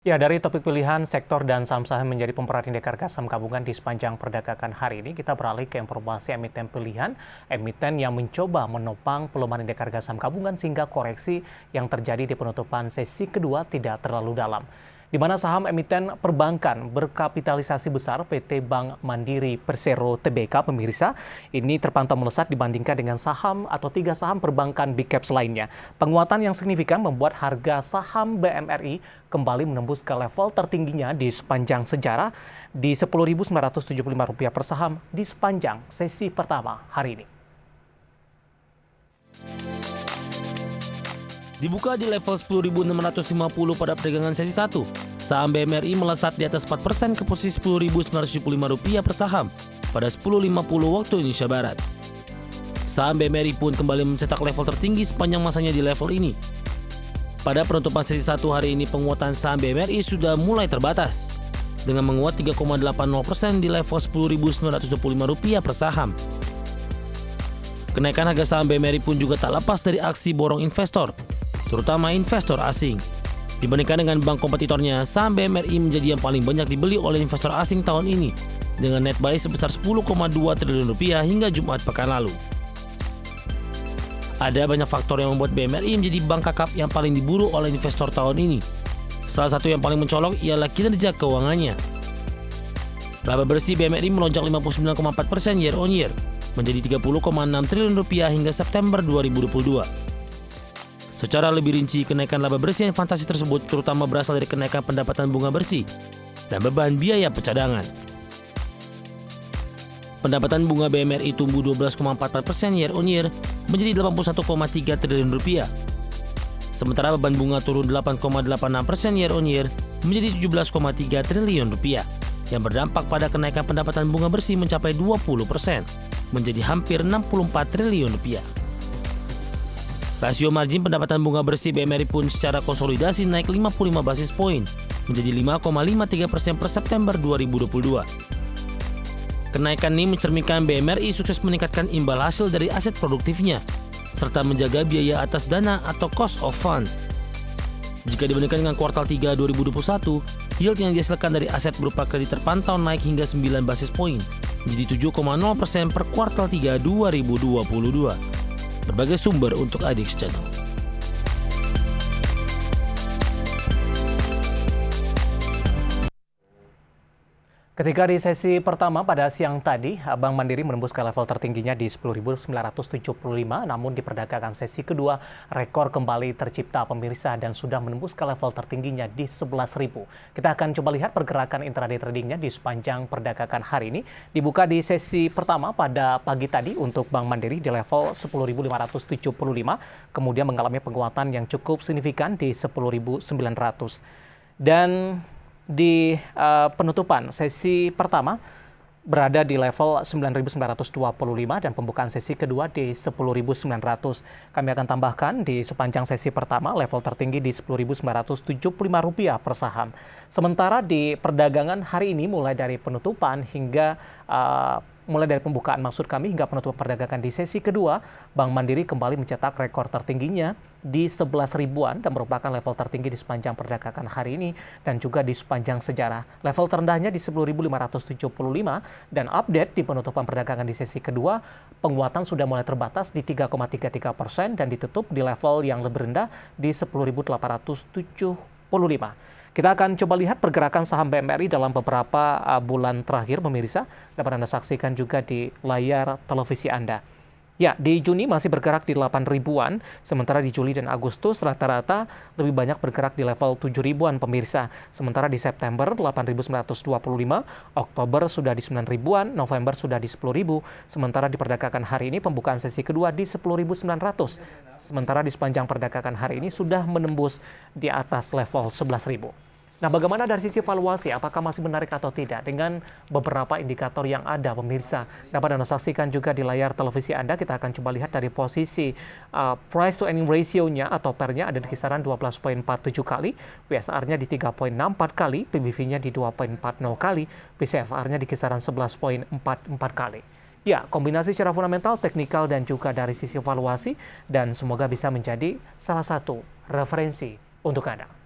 Ya, dari topik pilihan sektor dan saham-saham menjadi pemerhatian indeks harga saham gabungan di sepanjang perdagangan hari ini, kita beralih ke informasi emiten pilihan, emiten yang mencoba menopang pelemahan indeks harga saham gabungan sehingga koreksi yang terjadi di penutupan sesi kedua tidak terlalu dalam. Di mana saham emiten perbankan berkapitalisasi besar PT Bank Mandiri Persero Tbk pemirsa ini terpantau melesat dibandingkan dengan saham atau 3 saham perbankan big caps lainnya. Penguatan yang signifikan membuat harga saham BMRI kembali menembus ke level tertingginya di sepanjang sejarah di Rp10.975 per saham di sepanjang sesi pertama hari ini. Dibuka di level 10.650 pada perdagangan sesi 1, saham BMRI melesat di atas 4% ke posisi Rp10.975 per saham pada 10.50 waktu Indonesia Barat. Saham BMRI pun kembali mencetak level tertinggi sepanjang masanya di level ini. Pada penutupan sesi 1 hari ini, penguatan saham BMRI sudah mulai terbatas, dengan menguat 3,80% di level Rp10.925 per saham. Kenaikan harga saham BMRI pun juga tak lepas dari aksi borong investor, terutama investor asing. Dibandingkan dengan bank kompetitornya, saham BMRI menjadi yang paling banyak dibeli oleh investor asing tahun ini, dengan net buy sebesar Rp10,2 triliun hingga Jumat pekan lalu. Ada banyak faktor yang membuat BMRI menjadi bank kakap yang paling diburu oleh investor tahun ini. Salah satu yang paling mencolok ialah kinerja keuangannya. Laba bersih BMRI melonjak 59,4% year on year, menjadi Rp30,6 triliun hingga September 2022. Secara lebih rinci, kenaikan laba bersih yang fantastis tersebut terutama berasal dari kenaikan pendapatan bunga bersih dan beban biaya pencadangan. Pendapatan bunga BMRI tumbuh 12,44% year on year menjadi Rp81,3 triliun. Sementara beban bunga turun 8,86% year on year menjadi Rp17,3 triliun, yang berdampak pada kenaikan pendapatan bunga bersih mencapai 20%, menjadi hampir Rp64 triliun. Rasio margin pendapatan bunga bersih BMRI pun secara konsolidasi naik 55 basis poin, menjadi 5,53% per September 2022. Kenaikan ini mencerminkan BMRI sukses meningkatkan imbal hasil dari aset produktifnya, serta menjaga biaya atas dana atau cost of fund. Jika dibandingkan dengan kuartal 3 2021, yield yang dihasilkan dari aset berupa kredit terpantau naik hingga 9 basis poin, menjadi 7,0% per kuartal 3 2022. Berbagai sumber untuk Adix Channel. Ketika di sesi pertama pada siang tadi, Bank Mandiri menembus ke level tertingginya di Rp10.975, namun di perdagangan sesi kedua, rekor kembali tercipta pemirsa dan sudah menembus ke level tertingginya di Rp11.000. Kita akan coba lihat pergerakan intraday tradingnya di sepanjang perdagangan hari ini. Dibuka di sesi pertama pada pagi tadi untuk Bank Mandiri di level Rp10.575, kemudian mengalami penguatan yang cukup signifikan di Rp10.900. Dan di penutupan sesi pertama berada di level 9.925 dan pembukaan sesi kedua di 10.900. Kami akan tambahkan di sepanjang sesi pertama level tertinggi di Rp10.975 per saham. Sementara di perdagangan hari ini mulai dari penutupan hingga mulai dari pembukaan maksud kami hingga penutupan perdagangan di sesi kedua, Bank Mandiri kembali mencetak rekor tertingginya di 11.000-an dan merupakan level tertinggi di sepanjang perdagangan hari ini dan juga di sepanjang sejarah. Level terendahnya di 10.575 dan update di penutupan perdagangan di sesi kedua, penguatan sudah mulai terbatas di 3,33% dan ditutup di level yang lebih rendah di 10.875. Kita akan coba lihat pergerakan saham BMRI dalam beberapa bulan terakhir, pemirsa. Dapat Anda saksikan juga di layar televisi Anda. Ya, di Juni masih bergerak di 8.000-an, sementara di Juli dan Agustus rata-rata lebih banyak bergerak di level 7.000-an, pemirsa. Sementara di September 8.925, Oktober sudah di 9.000-an, November sudah di 10.000, sementara di perdagangan hari ini pembukaan sesi kedua di 10.900. Sementara di sepanjang perdagangan hari ini sudah menembus di atas level 11.000. Nah, bagaimana dari sisi valuasi? Apakah masih menarik atau tidak? Dengan beberapa indikator yang ada, pemirsa. Dapat Anda saksikan juga di layar televisi Anda. Kita akan coba lihat dari posisi price to earning ratio-nya atau PER-nya ada di kisaran 12,47 kali, PSR-nya di 3,64 kali, PBV-nya di 2,40 kali, PCFR-nya di kisaran 11,44 kali. Ya, kombinasi secara fundamental, teknikal, dan juga dari sisi valuasi, dan semoga bisa menjadi salah satu referensi untuk Anda.